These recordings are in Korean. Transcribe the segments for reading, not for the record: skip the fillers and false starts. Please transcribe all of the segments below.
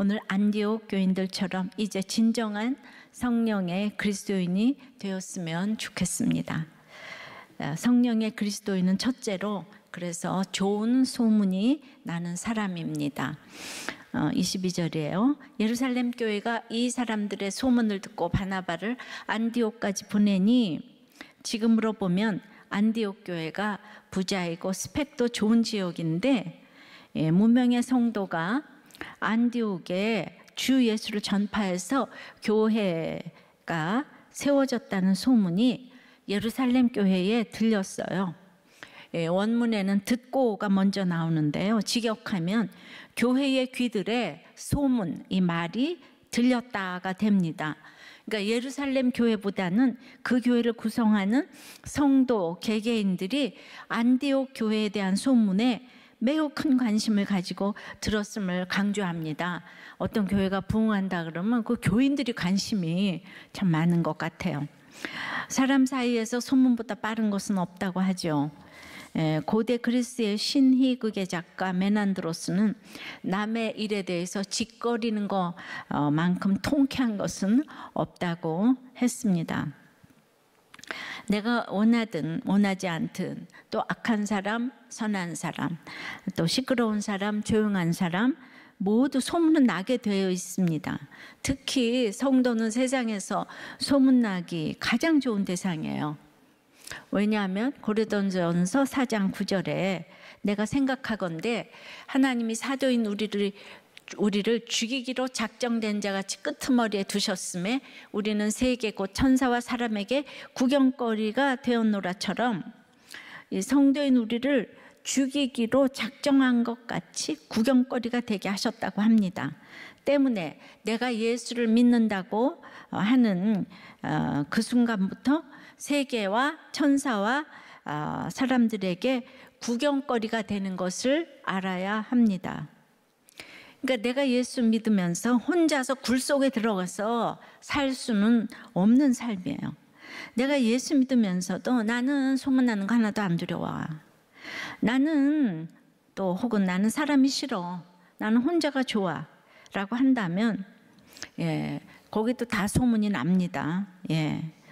오늘 안디옥 교인들처럼 이제 진정한 성령의 그리스도인이 되었으면 좋겠습니다. 성령의 그리스도인은 첫째로 그래서 좋은 소문이 나는 사람입니다. 22절이에요. 예루살렘 교회가 이 사람들의 소문을 듣고 바나바를 안디옥까지 보내니, 지금으로 보면 안디옥 교회가 부자이고 스펙도 좋은 지역인데, 무명의 성도가 안디옥에 주 예수를 전파해서 교회가 세워졌다는 소문이 예루살렘 교회에 들렸어요. 원문에는 듣고가 먼저 나오는데요. 직역하면 교회의 귀들에 소문, 이 말이 들렸다가 됩니다. 그러니까 예루살렘 교회보다는 그 교회를 구성하는 성도, 개개인들이 안디옥 교회에 대한 소문에 매우 큰 관심을 가지고 들었음을 강조합니다. 어떤 교회가 부흥한다 그러면 그 교인들이 관심이 참 많은 것 같아요. 사람 사이에서 소문보다 빠른 것은 없다고 하죠. 고대 그리스의 신희극의 작가 메난드로스는 남의 일에 대해서 짓거리는 것만큼 통쾌한 것은 없다고 했습니다. 내가 원하든 원하지 않든, 또 악한 사람, 선한 사람, 또 시끄러운 사람, 조용한 사람, 모두 소문은 나게 되어 있습니다. 특히 성도는 세상에서 소문나기 가장 좋은 대상이에요. 왜냐하면 고린도전서 4장 9절에 내가 생각하건대 하나님이 사도인 우리를 죽이기로 작정된 자같이 끄트머리에 두셨음에 우리는 세계 곧 천사와 사람에게 구경거리가 되었노라처럼, 이 성도인 우리를 죽이기로 작정한 것 같이 구경거리가 되게 하셨다고 합니다. 때문에 내가 예수를 믿는다고 하는 그 순간부터 세계와 천사와 사람들에게 구경거리가 되는 것을 알아야 합니다. 그러니까 내가 예수 믿으면서 혼자서 굴 속에 들어가서 살 수는 없는 삶이에요. 내가 예수 믿으면서도 나는 소문나는 거 하나도 안 두려워. 나는 혹은 나는 사람이 싫어. 나는 혼자가 좋아. 라고 한다면, 거기도 다 소문이 납니다.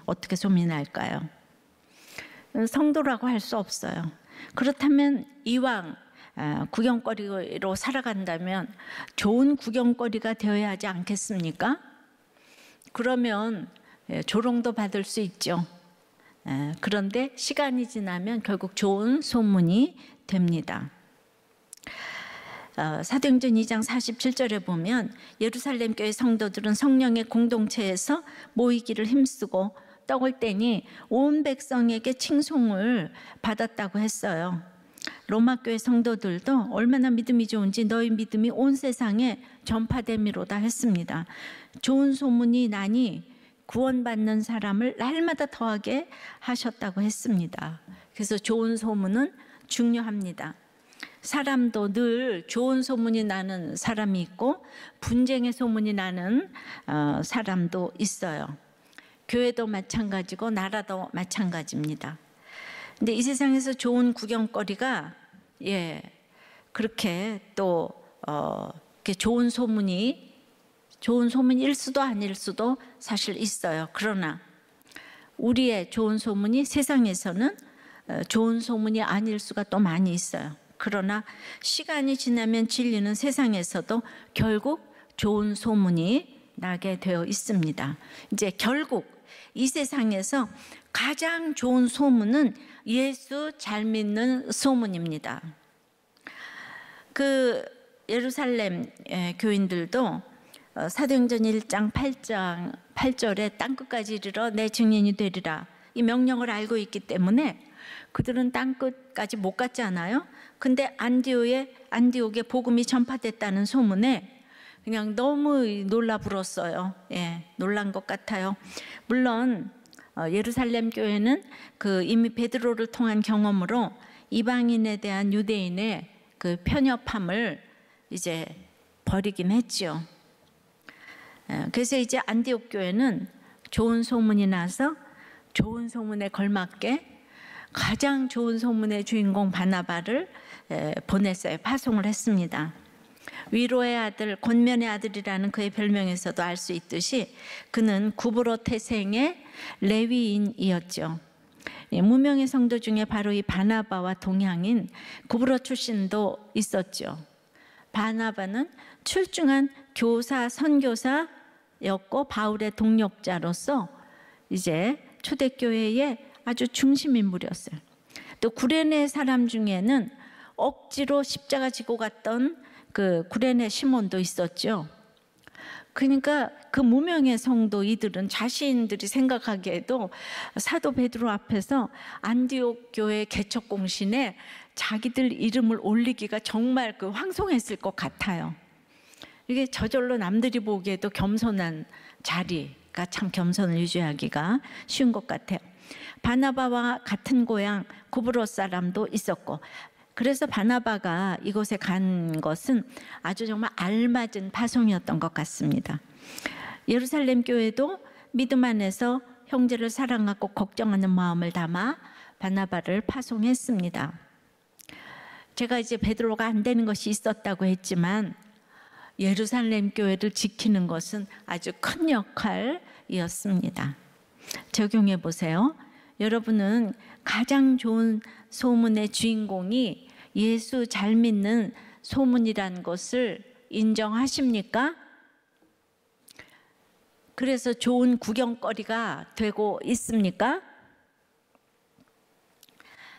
어떻게 소문이 날까요? 성도라고 할 수 없어요. 그렇다면 이왕 구경거리로 살아간다면 좋은 구경거리가 되어야 하지 않겠습니까? 그러면 조롱도 받을 수 있죠. 그런데 시간이 지나면 결국 좋은 소문이 됩니다. 사도행전 2장 47절에 보면 예루살렘 교회 성도들은 성령의 공동체에서 모이기를 힘쓰고 떡을 떼니 온 백성에게 칭송을 받았다고 했어요. 로마 교회 성도들도 얼마나 믿음이 좋은지 너희 믿음이 온 세상에 전파됨이로다 했습니다. 좋은 소문이 나니 구원받는 사람을 날마다 더하게 하셨다고 했습니다. 그래서 좋은 소문은 중요합니다. 사람도 늘 좋은 소문이 나는 사람이 있고 분쟁의 소문이 나는 사람도 있어요. 교회도 마찬가지고 나라도 마찬가지입니다. 근데 이 세상에서 좋은 구경거리가 그렇게 또 이렇게 좋은 소문일 수도 아닐 수도 사실 있어요. 그러나 우리의 좋은 소문이 세상에서는 좋은 소문이 아닐 수가 또 많이 있어요. 그러나 시간이 지나면 진리는 세상에서도 결국 좋은 소문이 나게 되어 있습니다. 이제 결국 이 세상에서 가장 좋은 소문은 예수 잘 믿는 소문입니다. 그 예루살렘 교인들도 사도행전 1장 8절에 땅끝까지 이르러 내 증인이 되리라, 이 명령을 알고 있기 때문에 그들은 땅끝까지 못 갔잖아요. 근데 안디옥에 복음이 전파됐다는 소문에 그냥 너무 놀라 불었어요. 놀란 것 같아요. 물론 예루살렘 교회는 이미 베드로를 통한 경험으로 이방인에 대한 유대인의 그 편협함을 이제 버리긴 했죠. 그래서 이제 안디옥 교회는 좋은 소문이 나서 좋은 소문에 걸맞게 가장 좋은 소문의 주인공 바나바를 보냈어요. 파송을 했습니다. 위로의 아들, 권면의 아들이라는 그의 별명에서도 알 수 있듯이 그는 구브로 태생의 레위인이었죠. 무명의 성도 중에 바로 이 바나바와 동향인 구브로 출신도 있었죠. 바나바는 출중한 교사, 선교사였고 바울의 동력자로서 이제 초대교회의 아주 중심 인물이었어요. 또 구레네 사람 중에는 억지로 십자가 지고 갔던 그 구레네 시몬도 있었죠. 그러니까 그 무명의 성도 이들은 자신들이 생각하기에도 사도 베드로 앞에서 안디옥 교회 개척 공신에 자기들 이름을 올리기가 정말 그 황송했을 것 같아요. 이게 저절로 남들이 보기에도 겸손한 자리가 참 겸손을 유지하기가 쉬운 것 같아요. 바나바와 같은 고향 구브로 사람도 있었고, 그래서 바나바가 이곳에 간 것은 아주 정말 알맞은 파송이었던 것 같습니다. 예루살렘 교회도 믿음 안에서 형제를 사랑하고 걱정하는 마음을 담아 바나바를 파송했습니다. 제가 이제 베드로가 안 되는 것이 있었다고 했지만 예루살렘 교회를 지키는 것은 아주 큰 역할이었습니다. 적용해 보세요. 여러분은 가장 좋은 소문의 주인공이 예수 잘 믿는 소문이라는 것을 인정하십니까? 그래서 좋은 구경거리가 되고 있습니까?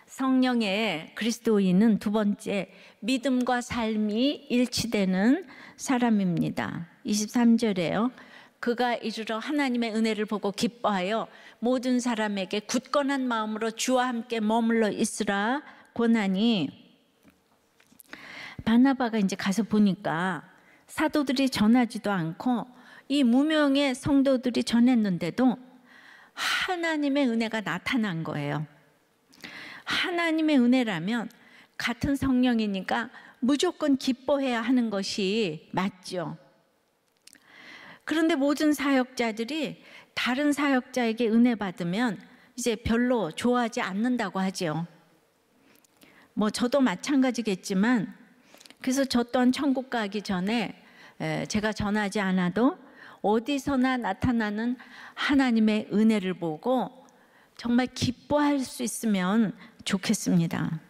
성령의 그리스도인은 두 번째, 믿음과 삶이 일치되는 사람입니다. 23절에요. 그가 이르러 하나님의 은혜를 보고 기뻐하여 모든 사람에게 굳건한 마음으로 주와 함께 머물러 있으라 권하니, 바나바가 이제 가서 보니까 사도들이 전하지도 않고 이 무명의 성도들이 전했는데도 하나님의 은혜가 나타난 거예요. 하나님의 은혜라면 같은 성령이니까 무조건 기뻐해야 하는 것이 맞죠. 그런데 모든 사역자들이 다른 사역자에게 은혜 받으면 이제 별로 좋아하지 않는다고 하죠. 뭐 저도 마찬가지겠지만, 그래서 저 또한 천국 가기 전에 제가 전하지 않아도 어디서나 나타나는 하나님의 은혜를 보고 정말 기뻐할 수 있으면 좋겠습니다.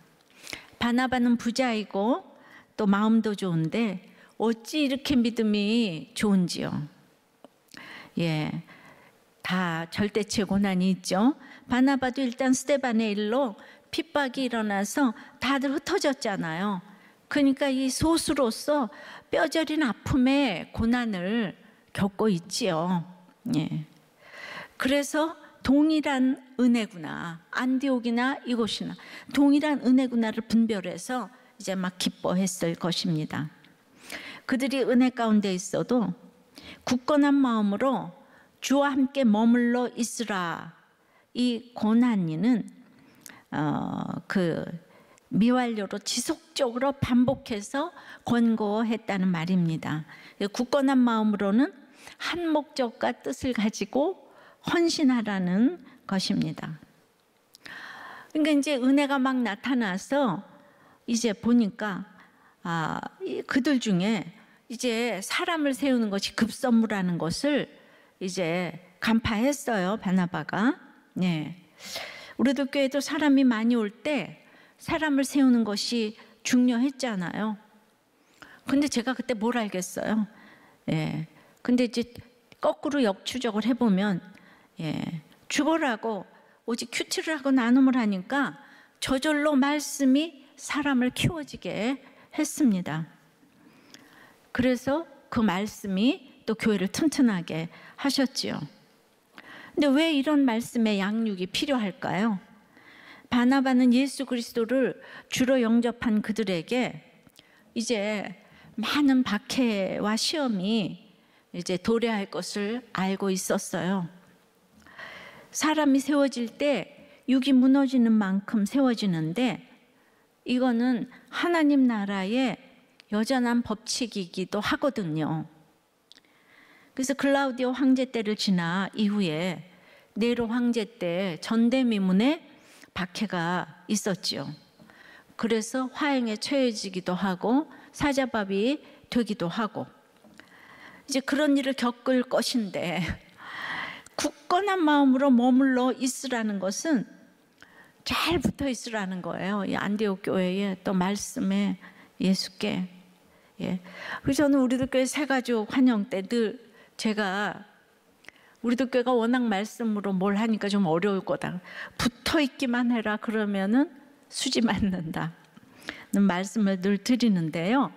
바나바는 부자이고 또 마음도 좋은데 어찌 이렇게 믿음이 좋은지요. 예, 다 절대치의 고난이 있죠. 바나바도 일단 스데반의 일로 핍박이 일어나서 다들 흩어졌잖아요. 그러니까 이 소수로서 뼈저린 아픔의 고난을 겪고 있지요. 예. 그래서 동일한 은혜구나, 안디옥이나 이곳이나 동일한 은혜구나를 분별해서 이제 막 기뻐했을 것입니다. 그들이 은혜 가운데 있어도 굳건한 마음으로 주와 함께 머물러 있으라, 이 고난이는 그 미완료로 지속적으로 반복해서 권고했다는 말입니다. 굳건한 마음으로는 한 목적과 뜻을 가지고 헌신하라는 것입니다. 그러니까 이제 은혜가 막 나타나서 이제 보니까 그들 중에 이제 사람을 세우는 것이 급선무라는 것을 이제 간파했어요, 바나바가. 네. 우리들 교회도 사람이 많이 올 때 사람을 세우는 것이 중요했잖아요. 근데 제가 그때 뭘 알겠어요. 예. 근데 이제 거꾸로 역추적을 해보면, 예, 죽어라고 오직 큐티를 하고 나눔을 하니까 저절로 말씀이 사람을 키워지게 했습니다. 그래서 그 말씀이 또 교회를 튼튼하게 하셨지요. 근데 왜 이런 말씀의 양육이 필요할까요? 바나바는 예수 그리스도를 주로 영접한 그들에게 이제 많은 박해와 시험이 이제 도래할 것을 알고 있었어요. 사람이 세워질 때 육이 무너지는 만큼 세워지는데, 이거는 하나님 나라의 여전한 법칙이기도 하거든요. 그래서 글라우디오 황제 때를 지나 이후에 네로 황제 때 전대미문에 박해가 있었지요. 그래서 화형에 처해지기도 하고 사자밥이 되기도 하고 이제 그런 일을 겪을 것인데 굳건한 마음으로 머물러 있으라는 것은 잘 붙어 있으라는 거예요. 이 안디옥 교회에 또 말씀에 예수께. 예. 그래서 저는 우리들 교회 새가족 환영 때 늘 제가 우리들 교회가 워낙 말씀으로 뭘 하니까 좀 어려울 거다. 붙어 있기만 해라 그러면은 수지 맞는다. 말씀을 늘 드리는데요.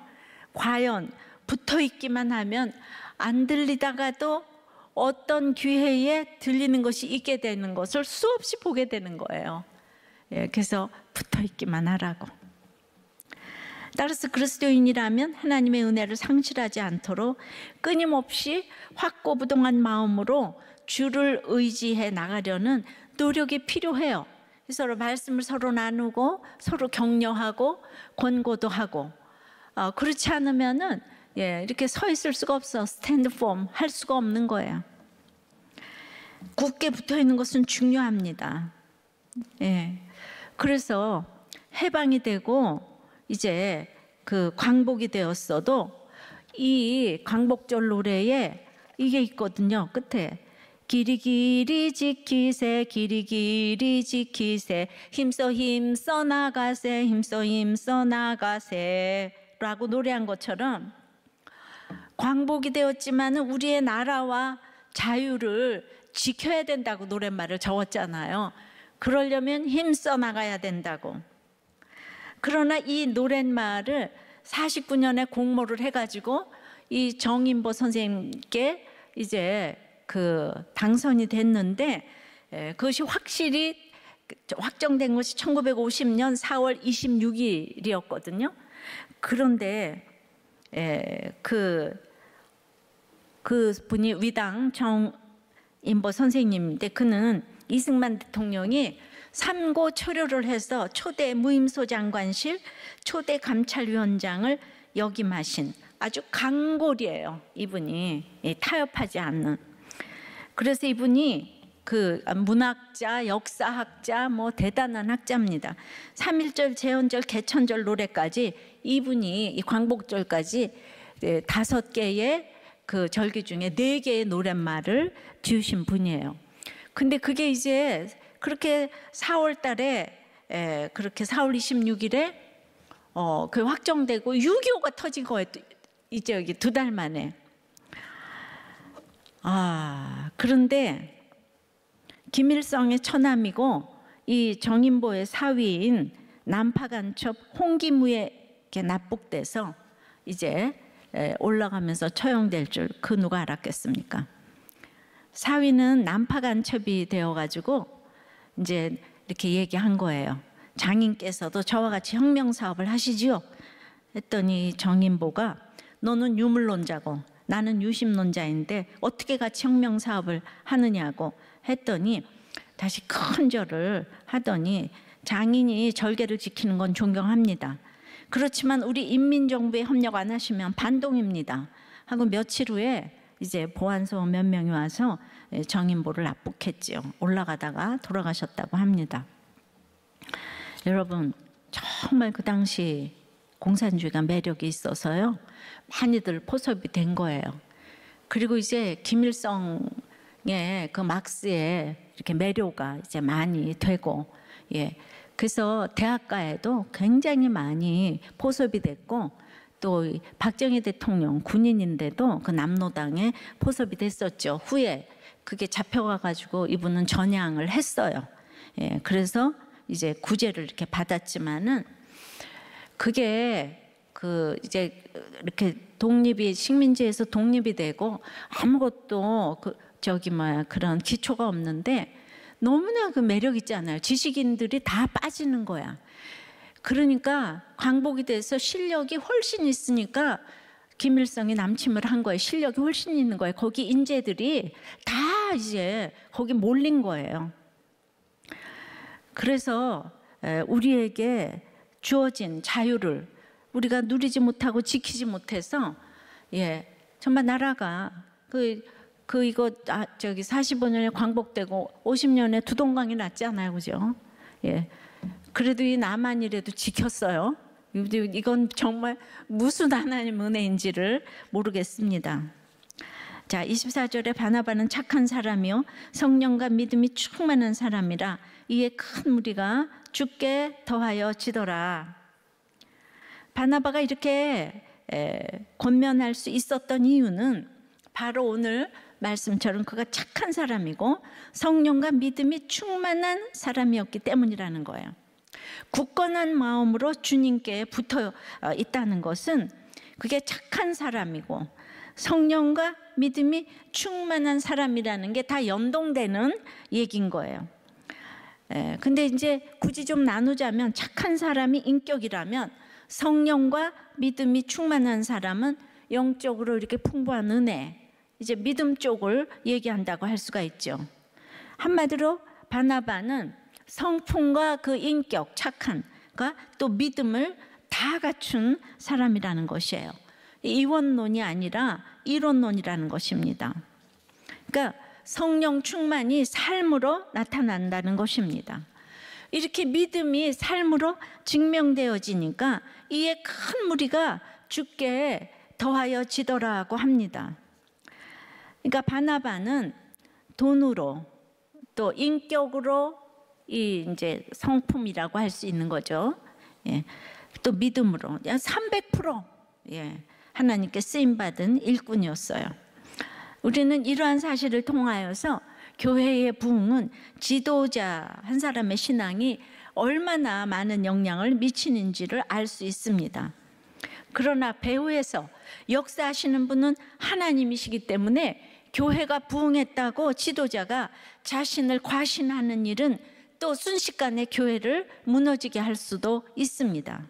과연 붙어 있기만 하면 안 들리다가도 어떤 기회에 들리는 것이 있게 되는 것을 수없이 보게 되는 거예요. 예, 그래서 붙어 있기만 하라고. 따라서 그리스도인이라면 하나님의 은혜를 상실하지 않도록 끊임없이 확고부동한 마음으로 주를 의지해 나가려는 노력이 필요해요. 서로 말씀을 서로 나누고 서로 격려하고 권고도 하고 그렇지 않으면은 이렇게 서 있을 수가 없어. 스탠드 폼 할 수가 없는 거예요. 굳게 붙어 있는 것은 중요합니다. 예. 그래서 해방이 되고 이제 그 광복이 되었어도 이 광복절 노래에 이게 있거든요. 끝에 길이 길이 지키세 길이 길이 지키세 힘써 나가세 힘써 나가세 라고 노래한 것처럼 광복이 되었지만 우리의 나라와 자유를 지켜야 된다고 노랫말을 적었잖아요. 그러려면 힘써 나가야 된다고. 그러나 이 노랫말을 49년에 공모를 해가지고 이 정인보 선생님께 이제 그 당선이 됐는데 그것이 확실히 확정된 것이 1950년 4월 26일이었거든요. 그런데 그 분이 위당 정인보 선생님인데 그는 이승만 대통령이 삼고 초려를 해서 초대 무임소 장관실 초대 감찰위원장을 역임하신 아주 강골이에요. 이분이 타협하지 않는. 그래서 이분이 그 문학자, 역사학자, 뭐 대단한 학자입니다. 3.1절, 제헌절, 개천절 노래까지 이분이 이 광복절까지 5개의 그 절기 중에 4개의 노랫말을 지으신 분이에요. 근데 그게 이제 그렇게 4월 달에 그렇게 4월 26일에 그 확정되고 6.25가 터진 거예요. 이제 여기 2달 만에. 그런데 김일성의 처남이고 이 정인보의 사위인 남파간첩 홍기무에게 납북돼서 이제 올라가면서 처형될 줄 그 누가 알았겠습니까? 사위는 남파간첩이 되어가지고 이제 이렇게 얘기한 거예요. 장인께서도 저와 같이 혁명 사업을 하시지요? 했더니 정인보가 너는 유물론자고 나는 유심론자인데 어떻게 같이 혁명 사업을 하느냐고 했더니 다시 큰 절을 하더니 장인이 절개를 지키는 건 존경합니다. 그렇지만 우리 인민정부에 협력 안 하시면 반동입니다. 하고 며칠 후에 이제 보안소 몇 명이 와서 정인보를 납북했지요. 올라가다가 돌아가셨다고 합니다. 여러분 정말 그 당시 공산주의가 매력이 있어서요. 많이들 포섭이 된 거예요. 그리고 이제 김일성의 그 막스의 이렇게 매료가 이제 많이 되고, 그래서 대학가에도 굉장히 많이 포섭이 됐고, 또 박정희 대통령 군인인데도 그 남로당에 포섭이 됐었죠. 후에 그게 잡혀가가지고 이분은 전향을 했어요. 그래서 이제 구제를 이렇게 받았지만은 그게 그 이제 이렇게 독립이 식민지에서 독립이 되고 아무것도 그런 기초가 없는데 너무나 그 매력 있잖아요. 지식인들이 다 빠지는 거야. 그러니까 광복이 돼서 실력이 훨씬 있으니까 김일성이 남침을 한 거예요. 실력이 훨씬 있는 거예요. 거기 인재들이 다 이제 거기 몰린 거예요. 그래서 우리에게 주어진 자유를 우리가 누리지 못하고 지키지 못해서 정말 나라가 이거 저기 45년에 광복되고 50년에 두동강이 났잖아요, 그죠? 그래도 이 남한이라도 지켰어요. 이건 정말 무슨 하나님 은혜인지를 모르겠습니다. 자, 24절에 바나바는 착한 사람이요 성령과 믿음이 충만한 사람이라 이에 큰 무리가 주께 더하여 지더라. 바나바가 이렇게 권면할 수 있었던 이유는 바로 오늘 말씀처럼 그가 착한 사람이고 성령과 믿음이 충만한 사람이었기 때문이라는 거예요. 굳건한 마음으로 주님께 붙어 있다는 것은 그게 착한 사람이고 성령과 믿음이 충만한 사람이라는 게 다 연동되는 얘기인 거예요. 근데 이제 굳이 좀 나누자면 착한 사람이 인격이라면 성령과 믿음이 충만한 사람은 영적으로 이렇게 풍부한 은혜, 이제 믿음 쪽을 얘기한다고 할 수가 있죠. 한마디로 바나바는 성품과 그 인격, 착한과 또 믿음을 다 갖춘 사람이라는 것이에요. 이원론이 아니라 이론론이라는 것입니다. 그러니까 성령 충만이 삶으로 나타난다는 것입니다. 이렇게 믿음이 삶으로 증명되어지니까 이에 큰 무리가 주께 더하여 지더라고 합니다. 그러니까 바나바는 돈으로 또 인격으로 이 이제 성품이라고 할 수 있는 거죠. 예. 또 믿음으로 300% 하나님께 쓰임 받은 일꾼이었어요. 우리는 이러한 사실을 통하여서 교회의 부흥은 지도자 한 사람의 신앙이 얼마나 많은 영향을 미치는지를 알 수 있습니다. 그러나 배후에서 역사하시는 분은 하나님이시기 때문에 교회가 부흥했다고 지도자가 자신을 과신하는 일은 또 순식간에 교회를 무너지게 할 수도 있습니다.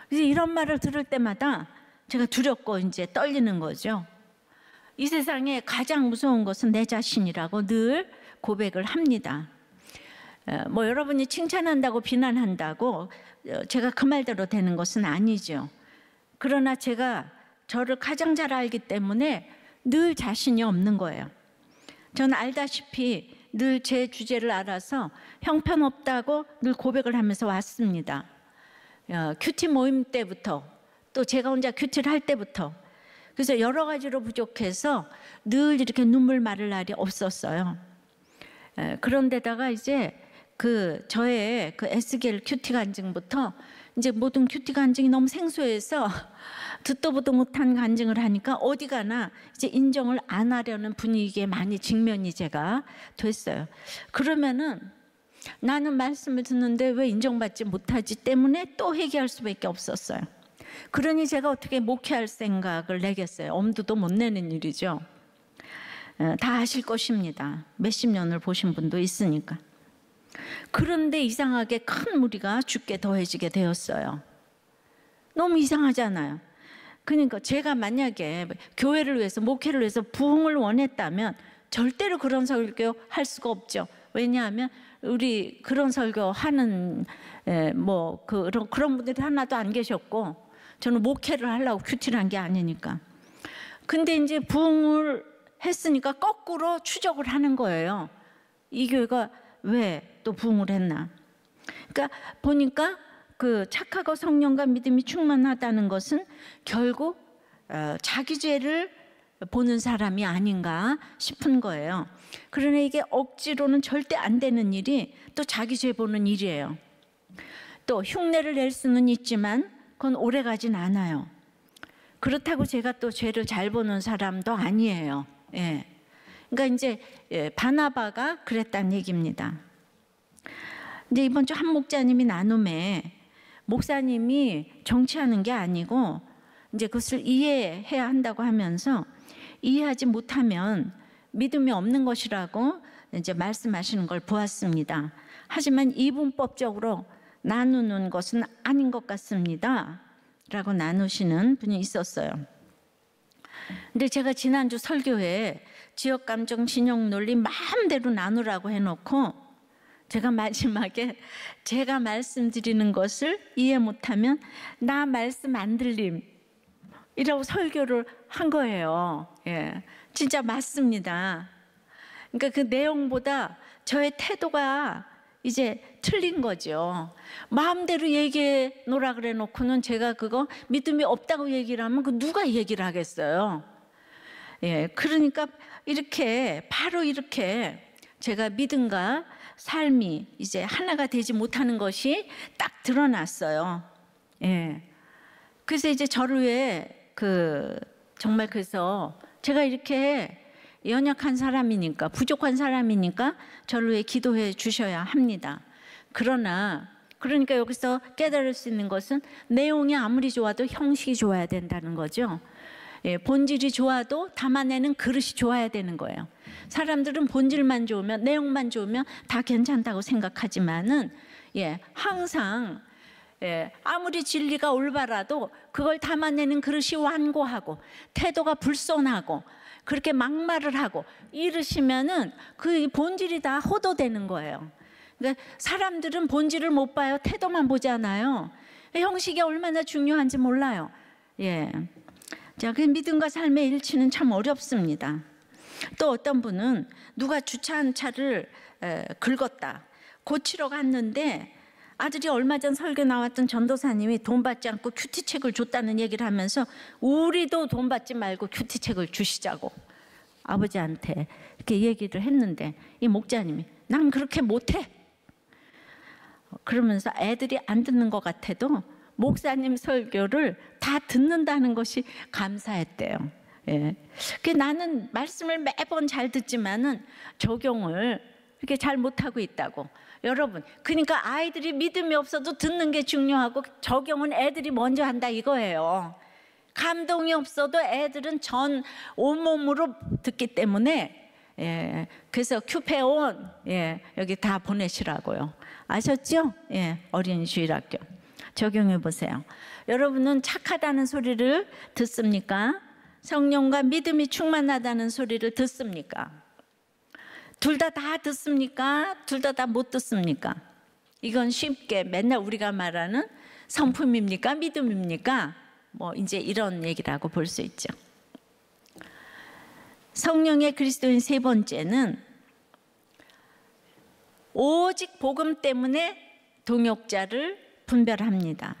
그래서 이런 말을 들을 때마다 제가 두렵고 이제 떨리는 거죠. 이 세상에 가장 무서운 것은 내 자신이라고 늘 고백을 합니다. 뭐 여러분이 칭찬한다고 비난한다고 제가 그 말대로 되는 것은 아니죠. 그러나 제가 저를 가장 잘 알기 때문에 늘 자신이 없는 거예요. 저는 알다시피 늘 제 주제를 알아서 형편없다고 늘 고백을 하면서 왔습니다. 큐티 모임 때부터 또 제가 혼자 큐티를 할 때부터 그래서 여러 가지로 부족해서 늘 이렇게 눈물 마를 날이 없었어요. 그런데다가 이제 저의 SGL 큐티 간증부터 이제 모든 큐티 간증이 너무 생소해서 듣도 보도 못한 간증을 하니까 어디 가나 이제 인정을 안 하려는 분위기에 많이 직면이 제가 됐어요. 그러면은 나는 말씀을 듣는데 왜 인정받지 못하지 때문에 또 회개할 수밖에 없었어요. 그러니 제가 어떻게 목회할 생각을 내겠어요. 엄두도 못 내는 일이죠. 다 아실 것입니다. 몇십 년을 보신 분도 있으니까. 그런데 이상하게 큰 무리가 주께 더해지게 되었어요. 너무 이상하잖아요. 그러니까 제가 만약에 교회를 위해서 목회를 위해서 부흥을 원했다면 절대로 그런 설교 할 수가 없죠. 왜냐하면 우리 그런 설교 하는 그런 분들이 하나도 안 계셨고 저는 목회를 하려고 큐티를 한 게 아니니까. 근데 이제 부흥을 했으니까 거꾸로 추적을 하는 거예요. 이 교회가 왜 또 부흥을 했나. 그러니까 보니까 착하고 성령과 믿음이 충만하다는 것은 결국 자기 죄를 보는 사람이 아닌가 싶은 거예요. 그러나 이게 억지로는 절대 안 되는 일이 또 자기 죄 보는 일이에요. 또 흉내를 낼 수는 있지만 그건 오래 가진 않아요. 그렇다고 제가 또 죄를 잘 보는 사람도 아니에요. 예. 그러니까 이제 바나바가 그랬다는 얘기입니다. 근데 이번 주 한 목자님이 나눔에 목사님이 정치하는 게 아니고 이제 그것을 이해해야 한다고 하면서 이해하지 못하면 믿음이 없는 것이라고 이제 말씀하시는 걸 보았습니다. 하지만 이분법적으로 나누는 것은 아닌 것 같습니다. 라고 나누시는 분이 있었어요. 근데 제가 지난주 설교에 지역감정, 진영논리 마음대로 나누라고 해놓고 제가 마지막에 제가 말씀드리는 것을 이해 못하면 나 말씀 안 들림 이라고 설교를 한 거예요. 예, 진짜 맞습니다. 그러니까 그 내용보다 저의 태도가 이제 틀린 거죠. 마음대로 얘기해 놓으라 그래 놓고는 제가 그거 믿음이 없다고 얘기를 하면 그 누가 얘기를 하겠어요. 예, 그러니까 이렇게 바로 이렇게 제가 믿음과 삶이 이제 하나가 되지 못하는 것이 딱 드러났어요. 예. 그래서 이제 저를 위해 정말 그래서 제가 이렇게 연약한 사람이니까, 부족한 사람이니까 저를 위해 기도해 주셔야 합니다. 그러니까 여기서 깨달을 수 있는 것은 내용이 아무리 좋아도 형식이 좋아야 된다는 거죠. 예, 본질이 좋아도 담아내는 그릇이 좋아야 되는 거예요. 사람들은 본질만 좋으면, 내용만 좋으면 다 괜찮다고 생각하지만은, 예, 항상, 예, 아무리 진리가 올바라도 그걸 담아내는 그릇이 완고하고 태도가 불손하고 그렇게 막말을 하고 이러시면은 그 본질이 다 호도되는 거예요. 그러니까 사람들은 본질을 못 봐요. 태도만 보잖아요. 형식이 얼마나 중요한지 몰라요. 예. 자, 그 믿음과 삶의 일치는 참 어렵습니다. 또 어떤 분은 누가 주차한 차를 긁었다. 고치러 갔는데 아들이 얼마 전 설교 나왔던 전도사님이 돈 받지 않고 큐티책을 줬다는 얘기를 하면서 우리도 돈 받지 말고 큐티책을 주시자고 아버지한테 이렇게 얘기를 했는데 이 목자님이 난 그렇게 못해. 그러면서 애들이 안 듣는 것 같아도 목사님 설교를 다 듣는다는 것이 감사했대요. 예. 나는 말씀을 매번 잘 듣지만은 적용을 이렇게 잘 못하고 있다고. 여러분, 그러니까 아이들이 믿음이 없어도 듣는 게 중요하고 적용은 애들이 먼저 한다 이거예요. 감동이 없어도 애들은 전 온몸으로 듣기 때문에, 예, 그래서 큐페온, 예, 여기 다 보내시라고요. 아셨죠? 예, 어린이 주일학교 적용해 보세요. 여러분은 착하다는 소리를 듣습니까? 성령과 믿음이 충만하다는 소리를 듣습니까? 둘 다 듣습니까? 둘 다 못 듣습니까? 이건 쉽게 맨날 우리가 말하는 성품입니까? 믿음입니까? 뭐 이제 이런 얘기라고 볼 수 있죠. 성령의 그리스도인 세 번째는 오직 복음 때문에 동역자를 분별합니다.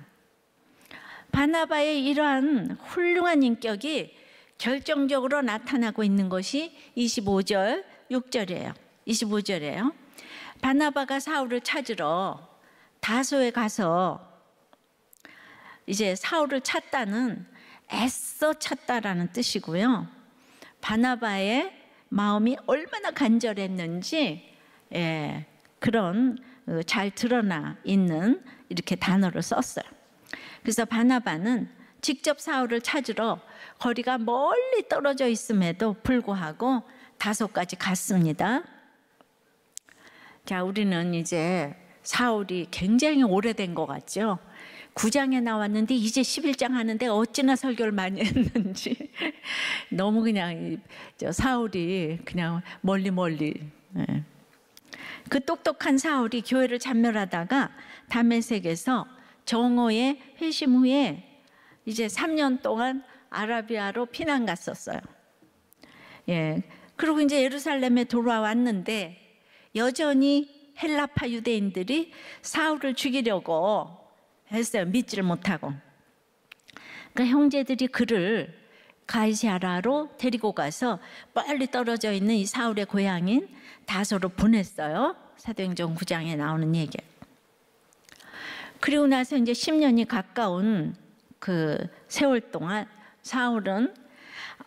바나바의 이러한 훌륭한 인격이 결정적으로 나타나고 있는 것이 25절 6절이에요. 25절이에요. 바나바가 사울을 찾으러 다소에 가서 이제 사울을 찾다는 애써 찾다라는 뜻이고요. 바나바의 마음이 얼마나 간절했는지, 예, 그런 잘 드러나 있는 이렇게 단어를 썼어요. 그래서 바나바는 직접 사울을 찾으러 거리가 멀리 떨어져 있음에도 불구하고 다소까지 갔습니다. 자, 우리는 이제 사울이 굉장히 오래된 것 같죠. 9장에 나왔는데 이제 11장 하는데 어찌나 설교를 많이 했는지 너무 그냥 사울이 그냥 멀리 예. 그 똑똑한 사울이 교회를 잔멸하다가 다메섹에서 정오에 회심 후에 이제 3년 동안 아라비아로 피난 갔었어요. 예. 그리고 이제 예루살렘에 돌아왔는데 여전히 헬라파 유대인들이 사울을 죽이려고 했어요. 믿지를 못하고. 그러니까 형제들이 그를 가이사랴로 데리고 가서 빨리 떨어져 있는 이 사울의 고향인 다소로 보냈어요. 사도행전 9장에 나오는 얘기. 그리고 나서 이제 10년이 가까운 그 세월 동안 사울은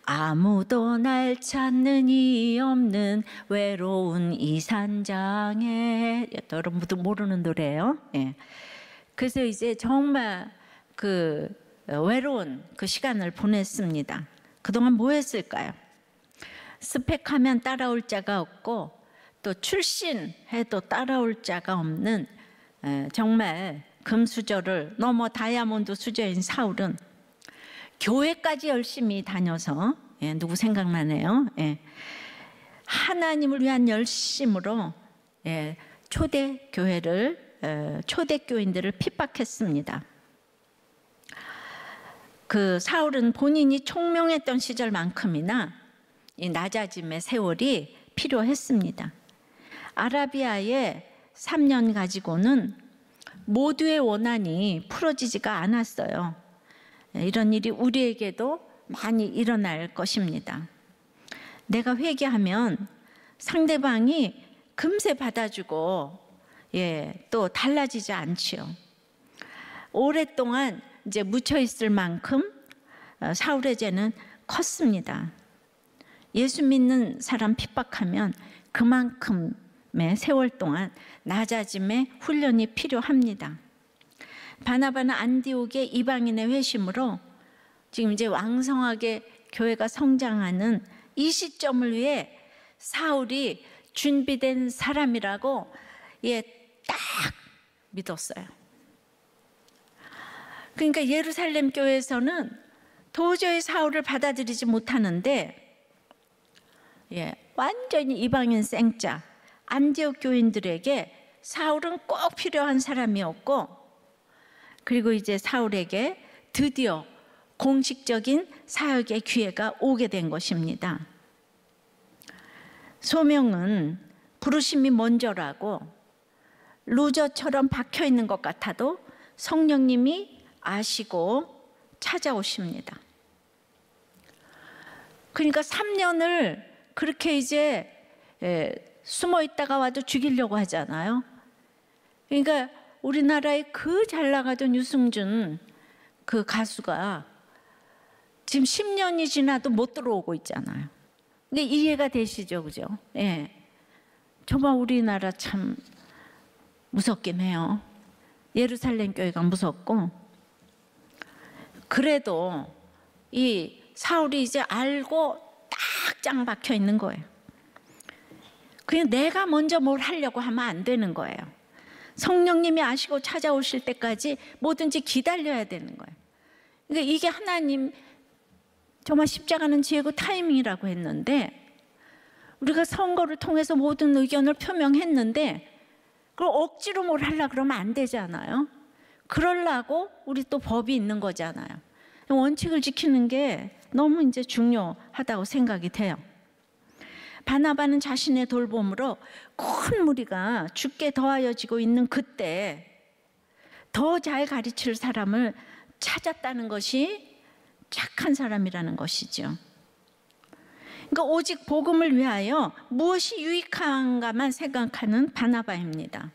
아무도 날 찾는 이 없는 외로운 이 산장에, 여러분도 모르는 노래예요. 예. 그래서 이제 정말 그 외로운 그 시간을 보냈습니다. 그동안 뭐 했을까요? 스펙하면 따라올 자가 없고 또 출신해도 따라올 자가 없는 정말 금수저를 넘어 다이아몬드 수저인 사울은 교회까지 열심히 다녀서, 예, 누구 생각나네요. 예. 하나님을 위한 열심으로, 예, 초대교인들을 핍박했습니다. 그 사울은 본인이 총명했던 시절만큼이나 이 낮아짐의 세월이 필요했습니다. 아라비아에 3년 가지고는 모두의 원한이 풀어지지가 않았어요. 이런 일이 우리에게도 많이 일어날 것입니다. 내가 회개하면 상대방이 금세 받아주고 또 달라지지 않지요. 오랫동안 이제 묻혀 있을 만큼 사울의 죄는 컸습니다. 예수 믿는 사람 핍박하면 그만큼의 세월 동안 낮아짐의 훈련이 필요합니다. 바나바는 안디옥의 이방인의 회심으로 지금 이제 왕성하게 교회가 성장하는 이 시점을 위해 사울이 준비된 사람이라고 딱 믿었어요. 그러니까 예루살렘 교회에서는 도저히 사울을 받아들이지 못하는데 완전히 이방인 생짜 안디옥 교인들에게 사울은 꼭 필요한 사람이었고, 그리고 이제 사울에게 드디어 공식적인 사역의 기회가 오게 된 것입니다. 소명은 부르심이 먼저라고 루저처럼 박혀 있는 것 같아도 성령님이 아시고 찾아오십니다. 그러니까 3년을 그렇게 이제 숨어 있다가 와도 죽이려고 하잖아요. 그러니까 우리나라의 그 잘 나가던 유승준 그 가수가 지금 10년이 지나도 못 들어오고 있잖아요. 근데 이해가 되시죠, 그죠? 정말 우리나라 참 무섭긴 해요. 예루살렘 교회가 무섭고, 그래도 이 사울이 이제 알고 딱 짱 박혀 있는 거예요. 그냥 내가 먼저 뭘 하려고 하면 안 되는 거예요. 성령님이 아시고 찾아오실 때까지 뭐든지 기다려야 되는 거예요. 그러니까 이게 하나님 정말 십자가는 지혜고 타이밍이라고 했는데, 우리가 선거를 통해서 모든 의견을 표명했는데 그걸 억지로 뭘 하려고 그러면 안 되잖아요. 그러려고 우리 또 법이 있는 거잖아요. 원칙을 지키는 게 너무 이제 중요하다고 생각이 돼요. 바나바는 자신의 돌봄으로 큰 무리가 죽게 더하여지고 있는 그때 더 잘 가르칠 사람을 찾았다는 것이 착한 사람이라는 것이죠. 그러니까 오직 복음을 위하여 무엇이 유익한가만 생각하는 바나바입니다.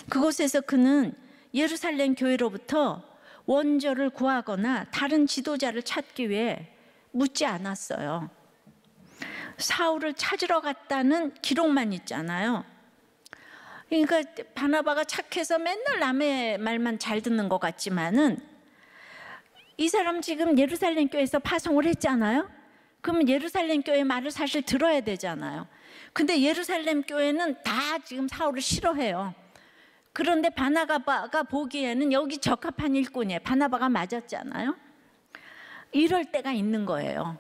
그곳에서 그는 예루살렘 교회로부터 원조를 구하거나 다른 지도자를 찾기 위해 묻지 않았어요. 사울을 찾으러 갔다는 기록만 있잖아요. 그러니까 바나바가 착해서 맨날 남의 말만 잘 듣는 것 같지만은, 이 사람 지금 예루살렘 교회에서 파송을 했잖아요. 그러면 예루살렘 교회 말을 사실 들어야 되잖아요. 근데 예루살렘 교회는 다 지금 사울을 싫어해요. 그런데 바나바가 보기에는 여기 적합한 일꾼이에요. 바나바가 맞았잖아요. 이럴 때가 있는 거예요.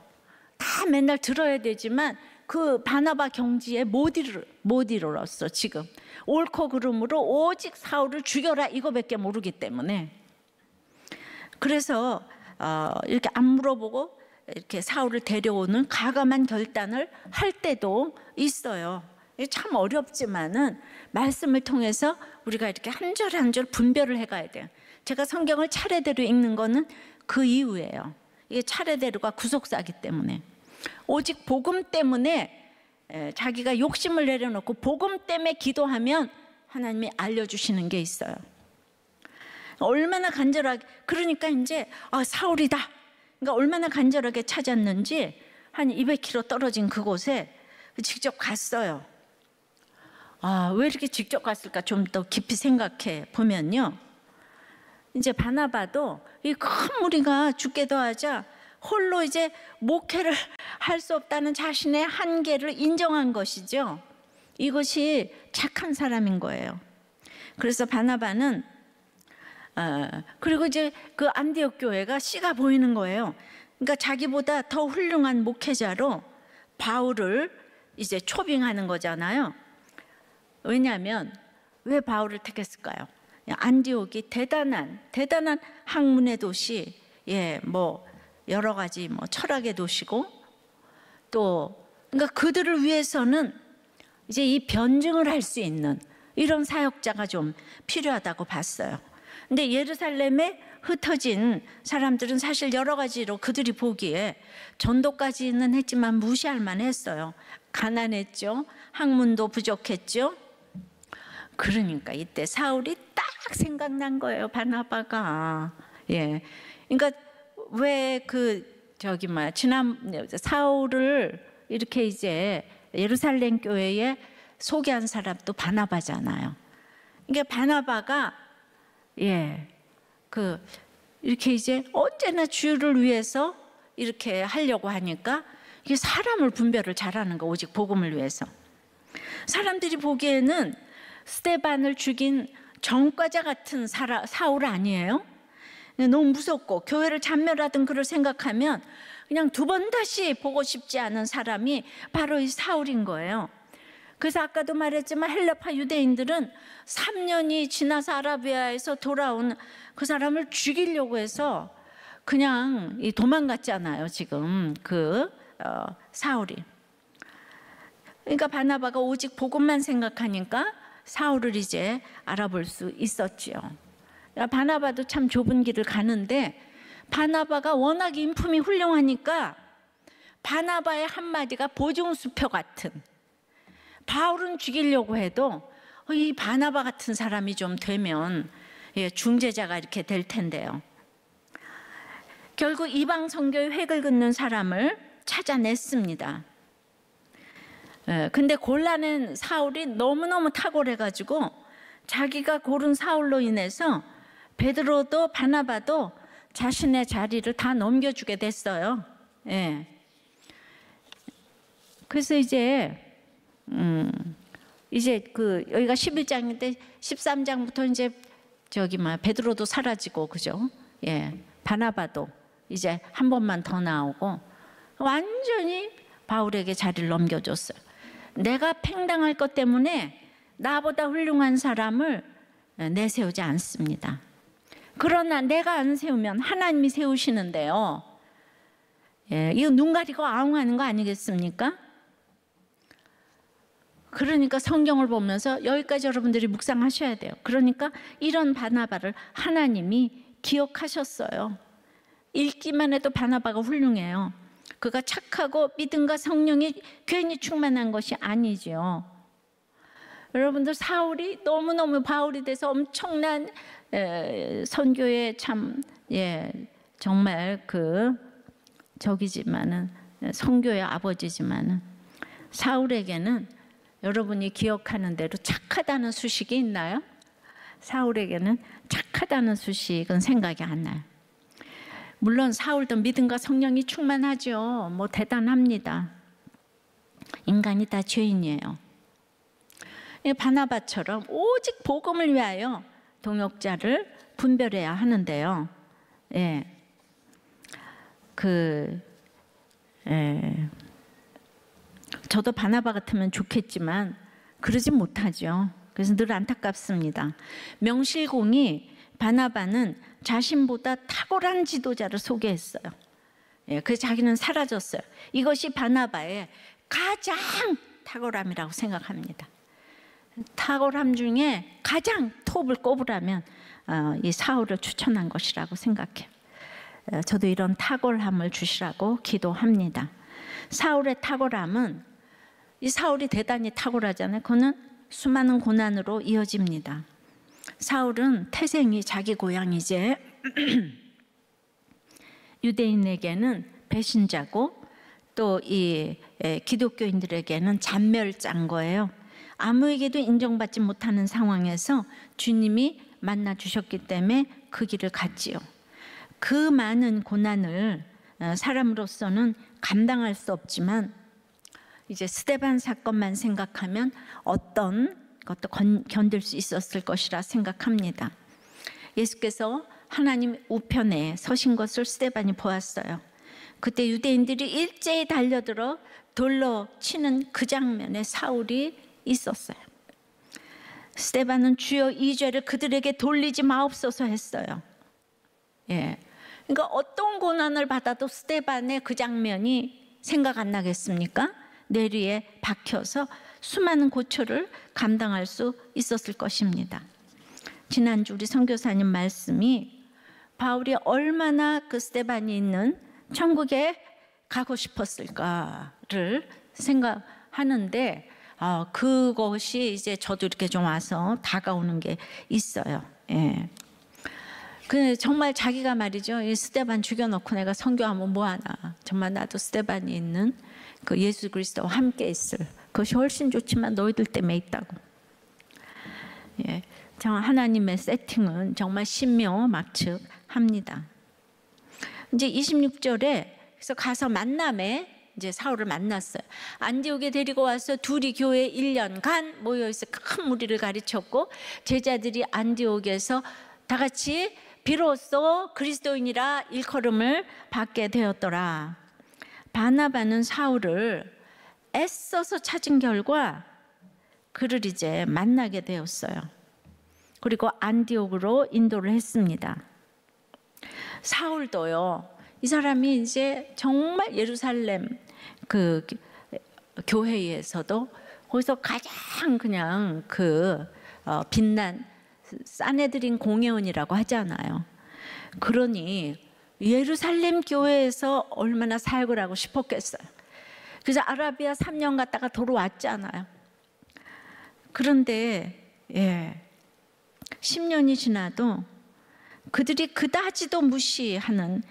다 맨날 들어야 되지만 그 바나바 경지에 못 이르렀어. 지금 옳고 그름으로 오직 사울을 죽여라 이거밖에 모르기 때문에. 그래서 이렇게 안 물어보고 이렇게 사울을 데려오는 가감한 결단을 할 때도 있어요. 참 어렵지만은 말씀을 통해서 우리가 이렇게 한 절 한 절 분별을 해가야 돼요. 제가 성경을 차례대로 읽는 거는 그 이유예요. 이게 차례대로가 구속사기 때문에. 오직 복음 때문에 자기가 욕심을 내려놓고 복음 때문에 기도하면 하나님이 알려주시는 게 있어요. 얼마나 간절하게, 그러니까 이제 사울이다. 그러니까 얼마나 간절하게 찾았는지 한 200km 떨어진 그곳에 직접 갔어요. 왜 이렇게 직접 갔을까 좀 더 깊이 생각해 보면요, 이제 바나바도 이 큰 무리가 죽게 더하자 홀로 이제 목회를 할 수 없다는 자신의 한계를 인정한 것이죠. 이것이 착한 사람인 거예요. 그래서 바나바는 그리고 이제 그 안디옥 교회가 씨가 보이는 거예요. 그러니까 자기보다 더 훌륭한 목회자로 바울을 이제 초빙하는 거잖아요. 왜냐하면 왜 바울을 택했을까요? 안디옥이 대단한 학문의 도시, 뭐 여러 가지 뭐 철학의 도시고, 또 그러니까 그들을 위해서는 이제 이 변증을 할 수 있는 이런 사역자가 좀 필요하다고 봤어요. 근데 예루살렘에 흩어진 사람들은 사실 여러 가지로 그들이 보기에 전도까지는 했지만 무시할 만했어요. 가난했죠. 학문도 부족했죠. 그러니까 이때 사울이 딱 생각난 거예요, 바나바가. 예, 그러니까 왜 사울을 이렇게 이제 예루살렘 교회에 소개한 사람도 바나바잖아요. 이게 바나바가 이렇게 이제 언제나 주를 위해서 이렇게 하려고 하니까 이게 사람을 분별을 잘하는 거, 오직 복음을 위해서. 사람들이 보기에는 스데반을 죽인 전과자 같은 사울 아니에요? 너무 무섭고 교회를 잔멸하던 그를 생각하면 그냥 두 번 다시 보고 싶지 않은 사람이 바로 이 사울인 거예요. 그래서 아까도 말했지만 헬라파 유대인들은 3년이 지나서 아라비아에서 돌아온 그 사람을 죽이려고 해서 그냥 도망갔잖아요, 지금 사울이. 그러니까 바나바가 오직 복음만 생각하니까 사울을 이제 알아볼 수 있었지요. 바나바도 참 좁은 길을 가는데 바나바가 워낙 인품이 훌륭하니까 바나바의 한마디가 보증수표 같은, 바울은 죽이려고 해도 이 바나바 같은 사람이 좀 되면 중재자가 이렇게 될 텐데요. 결국 이방 선교의 획을 긋는 사람을 찾아냈습니다. 근데 골라낸 사울이 너무너무 탁월해가지고 자기가 고른 사울로 인해서 베드로도 바나바도 자신의 자리를 다 넘겨주게 됐어요. 그래서 이제 여기가 11장인데 13장부터 이제 베드로도 사라지고, 그죠? 바나바도 이제 한 번만 더 나오고 완전히 바울에게 자리를 넘겨줬어요. 내가 팽당할 것 때문에 나보다 훌륭한 사람을 내세우지 않습니다. 그러나 내가 안 세우면 하나님이 세우시는데요. 이거 눈 가리고 아웅하는 거 아니겠습니까? 그러니까 성경을 보면서 여기까지 여러분들이 묵상하셔야 돼요. 그러니까 이런 바나바를 하나님이 기억하셨어요. 읽기만 해도 바나바가 훌륭해요. 그가 착하고 믿음과 성령이 괜히 충만한 것이 아니죠. 여러분들, 사울이 너무너무 바울이 돼서 엄청난 선교에 참 정말 저기지만은 선교의 아버지지만은 사울에게는 여러분이 기억하는 대로 착하다는 수식이 있나요? 사울에게는 착하다는 수식은 생각이 안 나요. 물론 사울도 믿음과 성령이 충만하죠. 뭐 대단합니다. 인간이 다 죄인이에요. 바나바처럼 오직 복음을 위하여 동역자를 분별해야 하는데요. 저도 바나바 같으면 좋겠지만 그러지 못하죠. 그래서 늘 안타깝습니다. 명실공히 바나바는 자신보다 탁월한 지도자를 소개했어요. 그래서 자기는 사라졌어요. 이것이 바나바의 가장 탁월함이라고 생각합니다. 탁월함 중에 가장 톱을 꼽으라면 이 사울을 추천한 것이라고 생각해요. 저도 이런 탁월함을 주시라고 기도합니다. 사울의 탁월함은, 이 사울이 대단히 탁월하잖아요. 그는 수많은 고난으로 이어집니다. 사울은 태생이 자기 고향이제 유대인에게는 배신자고 또 이 기독교인들에게는 잔멸자인 거예요. 아무에게도 인정받지 못하는 상황에서 주님이 만나 주셨기 때문에 그 길을 갔지요. 그 많은 고난을 사람으로서는 감당할 수 없지만 이제 스데반 사건만 생각하면 어떤 것도 견딜 수 있었을 것이라 생각합니다. 예수께서 하나님 우편에 서신 것을 스데반이 보았어요. 그때 유대인들이 일제히 달려들어 돌로 치는 그 장면에 사울이 있었어요. 스데반은 주여 이 죄를 그들에게 돌리지 마옵소서 했어요. 그러니까 어떤 고난을 받아도 스데반의 그 장면이 생각 안 나겠습니까? 뇌리에 박혀서 수많은 고초를 감당할 수 있었을 것입니다. 지난주 우리 선교사님 말씀이 바울이 얼마나 그 스데반이 있는 천국에 가고 싶었을까를 생각하는데 그것이 이제 저도 이렇게 좀 와서 다가오는 게 있어요. 예. 그 정말 자기가 말이죠. 이 스데반 죽여놓고 내가 선교하면 뭐하나. 정말 나도 스데반이 있는 그 예수 그리스도와 함께 있을 그것이 훨씬 좋지만 너희들 때문에 있다고. 예. 하나님의 세팅은 정말 신묘막측합니다. 이제 26절에 그래서 가서 만남에 이제 사울을 만났어요. 안디옥에 데리고 와서 둘이 교회에 1년간 모여있어 큰 무리를 가르쳤고 제자들이 안디옥에서 다 같이 비로소 그리스도인이라 일컬음을 받게 되었더라. 바나바는 사울을 애써서 찾은 결과 그를 이제 만나게 되었어요. 그리고 안디옥으로 인도를 했습니다. 사울도요. 이 사람이 이제 정말 예루살렘 그 교회에서도 거기서 가장 그냥 빛난 사네드린 공회원이라고 하잖아요. 그러니 예루살렘 교회에서 얼마나 사역을 하고 싶었겠어요. 그래서 아라비아 3년 갔다가 돌아왔잖아요. 그런데 10년이 지나도 그들이 그다지도 무시하는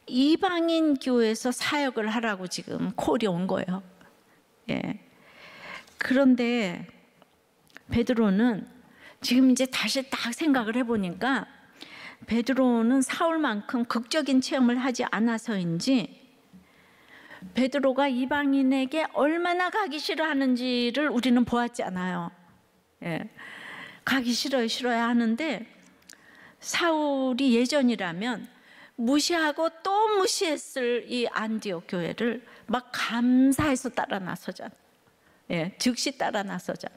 이방인 교회에서 사역을 하라고 지금 콜이 온 거예요. 그런데 베드로는 지금 이제 다시 딱 생각을 해보니까 베드로는 사울만큼 극적인 체험을 하지 않아서인지 베드로가 이방인에게 얼마나 가기 싫어하는지를 우리는 보았지 않아요. 가기 싫어야 하는데 사울이 예전이라면 무시하고 또 무시했을 이 안디옥 교회를 막 감사해서 따라 나서잖아. 즉시 따라 나서잖아.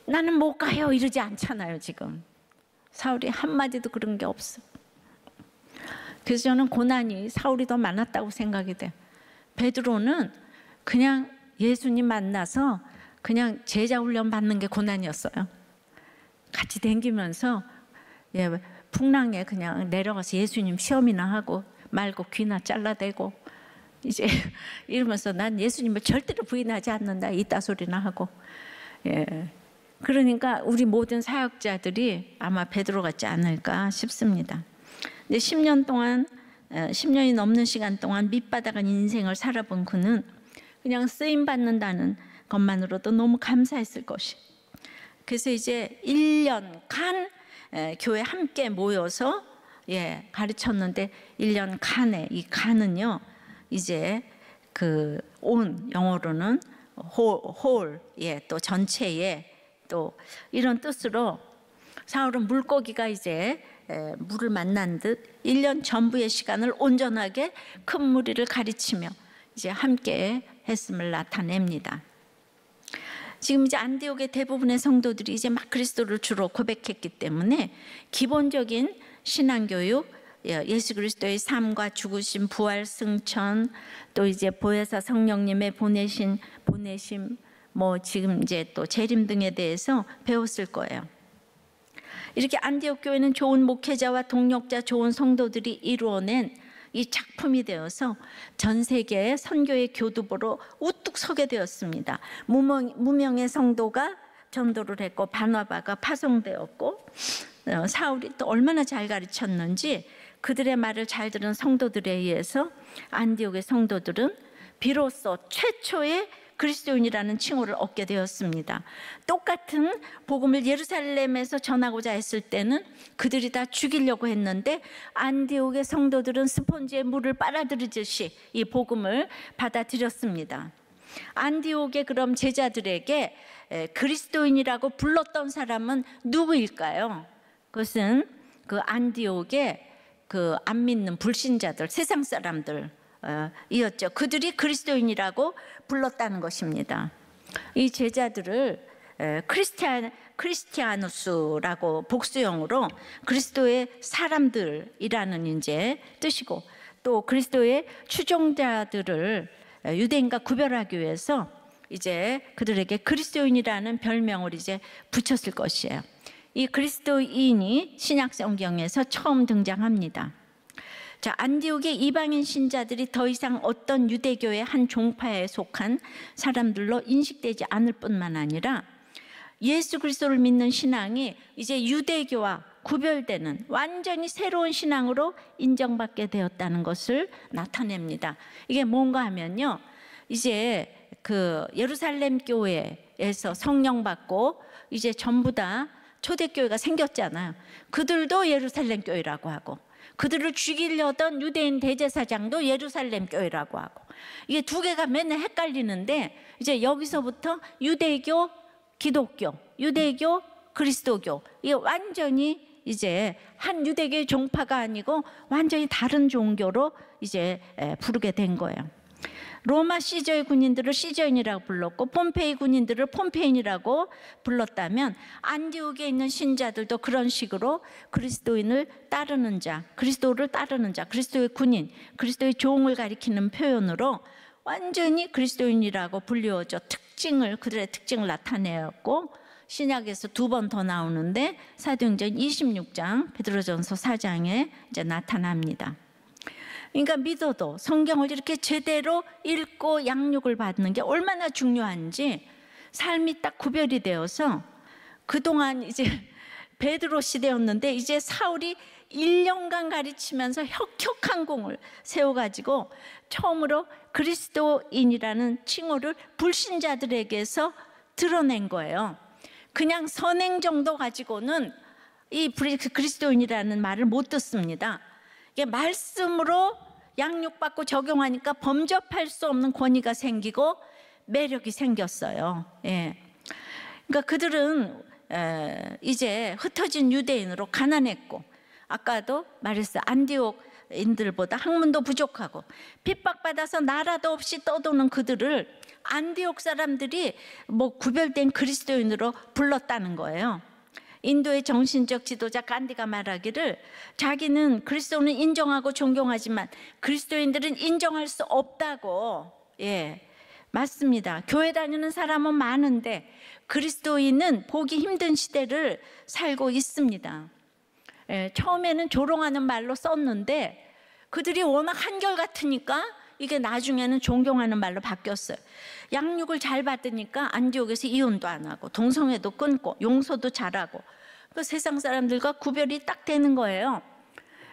나는 못 가요 이러지 않잖아요. 지금 사울이 한마디도 그런 게 없어. 그래서 저는 고난이 사울이 더 많았다고 생각이 돼요. 베드로는 그냥 예수님 만나서 그냥 제자 훈련 받는 게 고난이었어요. 같이 댕기면서 풍랑에 그냥 내려가서 예수님 시험이나 하고 말고 귀나 잘라대고 이제 이러면서 난 예수님을 절대로 부인하지 않는다 이따 소리나 하고. 그러니까 우리 모든 사역자들이 아마 베드로 같지 않을까 싶습니다. 근데 10년이 넘는 시간 동안 밑바닥은 인생을 살아본 그는 그냥 쓰임 받는다는 것만으로도 너무 감사했을 것이. 그래서 이제 1년간 교회 함께 모여서 가르쳤는데 1년간에 이 간은요 이제 온 영어로는 홀, 또 전체에 또 이런 뜻으로 사울은 물고기가 이제 물을 만난 듯 1년 전부의 시간을 온전하게 큰 무리를 가르치며 이제 함께 했음을 나타냅니다. 지금 이제 안디옥의 대부분의 성도들이 이제 막 그리스도를 주로 고백했기 때문에 기본적인 신앙교육, 예수 그리스도의 삶과 죽으심, 부활, 승천, 또 이제 보혜사 성령님의 보내심, 뭐 지금 이제 또 재림 등에 대해서 배웠을 거예요. 이렇게 안디옥 교회는 좋은 목회자와 동력자, 좋은 성도들이 이루어낸 이 작품이 되어서 전 세계의 선교의 교두보로 우뚝 서게 되었습니다. 무명의 성도가 전도를 했고 바나바가 파송되었고 사울이 또 얼마나 잘 가르쳤는지 그들의 말을 잘 들은 성도들에 의해서 안디옥의 성도들은 비로소 최초의 그리스도인이라는 칭호를 얻게 되었습니다. 똑같은 복음을 예루살렘에서 전하고자 했을 때는 그들이 다 죽이려고 했는데 안디옥의 성도들은 스폰지에 물을 빨아들이듯이 이 복음을 받아들였습니다. 안디옥의 그럼 제자들에게 그리스도인이라고 불렀던 사람은 누구일까요? 그것은 그 안디옥의 안 믿는 불신자들, 세상 사람들 이었죠. 그들이 그리스도인이라고 불렀다는 것입니다. 이 제자들을 크리스티아누스라고 복수형으로 그리스도의 사람들이라는 이제 뜻이고 또 그리스도의 추종자들을 유대인과 구별하기 위해서 이제 그들에게 그리스도인이라는 별명을 이제 붙였을 것이에요. 이 그리스도인이 신약 성경에서 처음 등장합니다. 자, 안디옥의 이방인 신자들이 더 이상 어떤 유대교의 한 종파에 속한 사람들로 인식되지 않을 뿐만 아니라 예수 그리스도를 믿는 신앙이 이제 유대교와 구별되는 완전히 새로운 신앙으로 인정받게 되었다는 것을 나타냅니다. 이게 뭔가 하면요, 이제 그 예루살렘 교회에서 성령 받고 이제 전부 다 초대교회가 생겼잖아요. 그들도 예루살렘 교회라고 하고, 그들을 죽이려던 유대인 대제사장도 예루살렘 교회라고 하고, 이게 두 개가 맨날 헷갈리는데, 이제 여기서부터 유대교, 기독교, 유대교, 그리스도교, 이게 완전히 이제 한 유대교의 종파가 아니고 완전히 다른 종교로 이제 부르게 된 거예요. 로마 시저의 군인들을 시저인이라고 불렀고 폼페이 군인들을 폼페인이라고 불렀다면, 안디옥에 있는 신자들도 그런 식으로 그리스도인을 따르는 자, 그리스도를 따르는 자, 그리스도의 군인, 그리스도의 종을 가리키는 표현으로 완전히 그리스도인이라고 불리워져 그들의 특징을 나타내었고, 신약에서 두 번 더 나오는데 사도행전 26장, 베드로전서 4장에 이제 나타납니다. 그러니까 믿어도 성경을 이렇게 제대로 읽고 양육을 받는 게 얼마나 중요한지 삶이 딱 구별이 되어서, 그동안 이제 베드로 시대였는데 이제 사울이 1년간 가르치면서 혁혁한 공을 세워가지고 처음으로 그리스도인이라는 칭호를 불신자들에게서 드러낸 거예요. 그냥 선행 정도 가지고는 이 그리스도인이라는 말을 못 듣습니다. 이게 말씀으로 양육받고 적용하니까 범접할 수 없는 권위가 생기고 매력이 생겼어요. 예. 그러니까 그들은 이제 흩어진 유대인으로 가난했고, 아까도 말했어요. 안디옥인들보다 학문도 부족하고 핍박받아서 나라도 없이 떠도는 그들을 안디옥 사람들이 뭐 구별된 그리스도인으로 불렀다는 거예요. 인도의 정신적 지도자 간디가 말하기를, 자기는 그리스도는 인정하고 존경하지만 그리스도인들은 인정할 수 없다고. 예, 맞습니다. 교회 다니는 사람은 많은데 그리스도인은 보기 힘든 시대를 살고 있습니다. 예, 처음에는 조롱하는 말로 썼는데 그들이 워낙 한결같으니까 이게 나중에는 존경하는 말로 바뀌었어요. 양육을 잘 받으니까 안디옥에서 이혼도 안 하고 동성애도 끊고 용서도 잘하고, 그 세상 사람들과 구별이 딱 되는 거예요.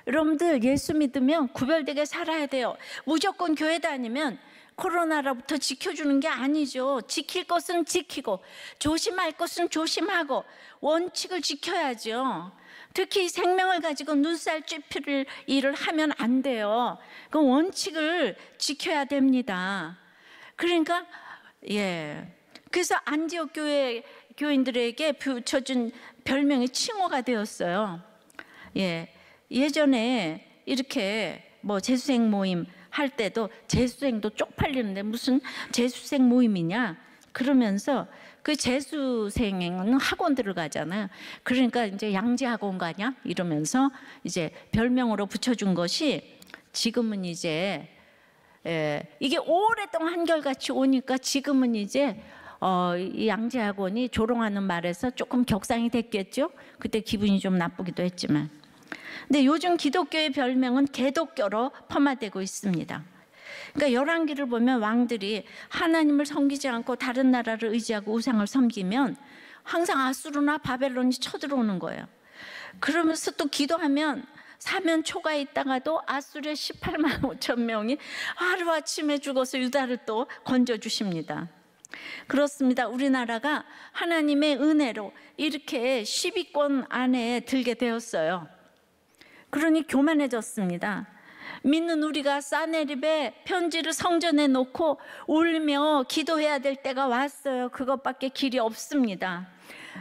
여러분들 예수 믿으면 구별되게 살아야 돼요. 무조건 교회 다니면 코로나로부터 지켜주는 게 아니죠. 지킬 것은 지키고 조심할 것은 조심하고 원칙을 지켜야죠. 특히 생명을 가지고 눈살 찌푸릴 일을 하면 안 돼요. 그 원칙을 지켜야 됩니다. 그러니까 그래서 안디옥 교인들에게 붙여준 별명이 칭호가 되었어요. 예전에 이렇게 뭐 재수생 모임 할 때도 재수생도 쪽팔리는데 무슨 재수생 모임이냐 그러면서, 그 재수생은 학원들을 가잖아요. 그러니까 이제 양재학원 가냐 이러면서 이제 별명으로 붙여준 것이, 지금은 이제 이게 오랫동안 한결같이 오니까 지금은 이제 이 양재학원이 조롱하는 말에서 조금 격상이 됐겠죠. 그때 기분이 좀 나쁘기도 했지만. 근데 요즘 기독교의 별명은 개독교로 폄하되고 있습니다. 그러니까 열왕기를 보면 왕들이 하나님을 섬기지 않고 다른 나라를 의지하고 우상을 섬기면 항상 아수르나 바벨론이 쳐들어오는 거예요. 그러면서 또 기도하면 사면 초가에 있다가도 아수르의 18만 5천 명이 하루아침에 죽어서 유다를 또 건져주십니다. 그렇습니다. 우리나라가 하나님의 은혜로 이렇게 10위권 안에 들게 되었어요. 그러니 교만해졌습니다. 믿는 우리가 사네립에 편지를 성전에 놓고 울며 기도해야 될 때가 왔어요. 그것밖에 길이 없습니다.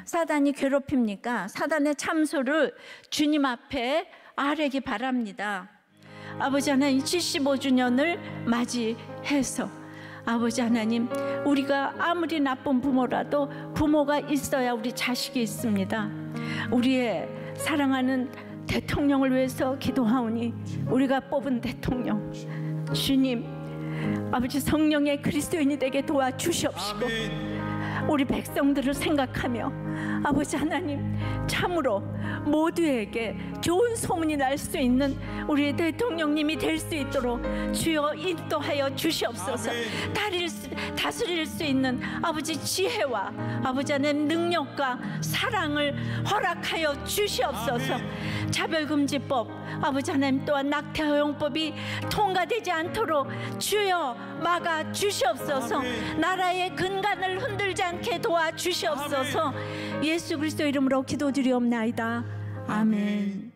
사단이 괴롭힙니까? 사단의 참소를 주님 앞에 아뢰기 바랍니다. 아버지 하나님, 75주년을 맞이해서 아버지 하나님, 우리가 아무리 나쁜 부모라도 부모가 있어야 우리 자식이 있습니다. 우리의 사랑하는 대통령을 위해서 기도하오니, 우리가 뽑은 대통령 주님, 아버지 성령의 그리스도인이 되게 도와주시옵시고 우리 백성들을 생각하며 아버지 하나님 참으로 모두에게 좋은 소문이 날 수 있는 우리 대통령님이 될 수 있도록 주여 인도하여 주시옵소서. 다스릴 수 있는 아버지 지혜와 아버지 하나님 능력과 사랑을 허락하여 주시옵소서. 차별금지법 아버지 하나님 또한 낙태 허용법이 통과되지 않도록 주여 막아 주시옵소서. 나라의 근간을 흔들지 않게 도와주시옵소서. 예수 그리스도 이름으로 기도드리옵나이다. 아멘.